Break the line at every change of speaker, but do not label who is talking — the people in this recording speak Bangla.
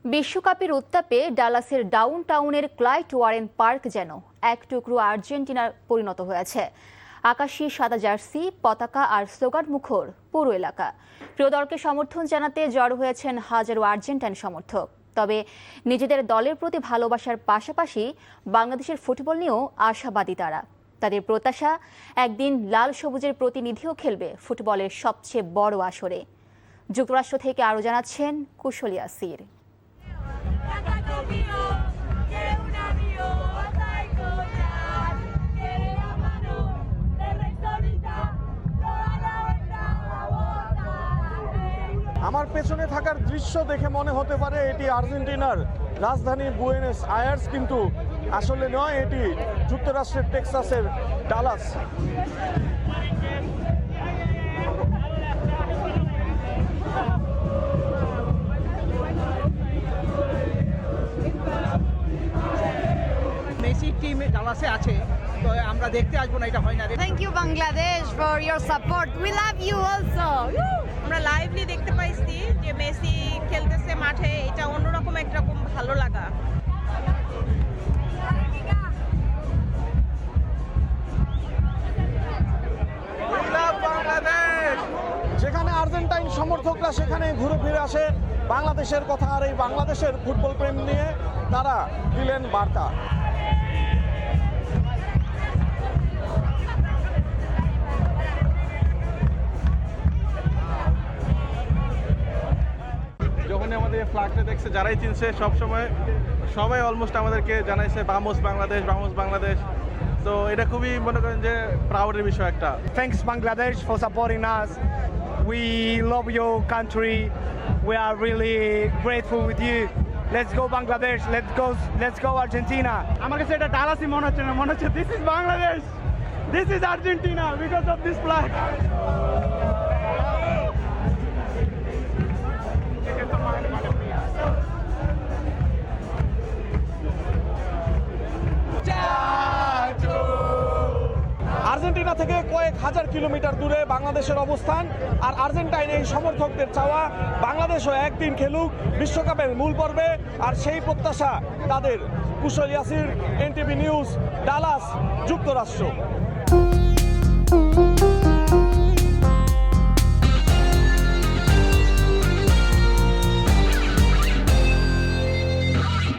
বিশ্বকাপের উত্তাপে ডালাসের ডাউন টাউনের ক্লাইড ওয়ারেন পার্ক যেন এক টুকরো আর্জেন্টিনার পরিণত হয়েছে। আকাশী সাদা জার্সি, পতাকা আর স্লোগান মুখর পুরো এলাকা। প্রিয় দলকে সমর্থন জানাতে জড়ো হয়েছেন হাজারো আর্জেন্টাইন সমর্থক। তবে নিজেদের দলের প্রতি ভালোবাসার পাশাপাশি বাংলাদেশের ফুটবল নিয়েও আশাবাদী তারা। তাদের প্রত্যাশা, একদিন লাল সবুজের প্রতিনিধিও খেলবে ফুটবলের সবচেয়ে বড় আসরে। যুক্তরাষ্ট্র থেকে আরও জানাচ্ছেন কুশলী আসির।
আমার পেছনে থাকার দৃশ্য দেখে মনে হতে পারে এটি আর্জেন্টিনার রাজধানী বুয়েনোস আয়ার্স, কিন্তু আসলে নয়, এটি যুক্তরাষ্ট্রের টেক্সাসের ডালাস।
মেসি টিম ডালাসে আছে, তো আমরা দেখতে আসবো না, এটা হয় না।
Thank you Bangladesh for your support. We love you also.
আমরা লাইভলি দেখতে পাইছি যে মেসি খেলতেছে মাঠে, এটা অন্যরকম একরকম ভালো লাগা।
যেখানে আর্জেন্টাইন সমর্থকরা সেখানে ঘুরে ফিরে আসে বাংলাদেশের কথা, আর এই বাংলাদেশের ফুটবল প্রেম নিয়ে তারা দিলেন বার্তা।
যখনই আমাদের ফ্ল্যাগটা দেখছে, যারাই চিনছে সবাই অলমোস্ট আমাদেরকে জানাইছে বামোস বাংলাদেশ, বামোস বাংলাদেশ। তো এটা খুবই মনে করেন যে প্রাউডের বিষয় একটা।
Thanks Bangladesh for supporting us. We love your country. We are really grateful with you. Let's go Bangladesh. Let's go Argentina.
আমার কাছে এটা ডালাসই মনে হচ্ছে না, মনে হচ্ছে this is Bangladesh, this is Argentina because of this flag.
Argentina থেকে কয়েক হাজার কিলোমিটার দূরে বাংলাদেশের অবস্থান, আর আর্জেন্টাইন এই সমর্থকদের চাওয়া বাংলাদেশও একদিন খেলুক বিশ্বকাপের মূল পর্বে, আর সেই প্রত্যাশা তাদের। কুশলী আসির, এনটিভি নিউজ, ডালাস, যুক্তরাষ্ট্র।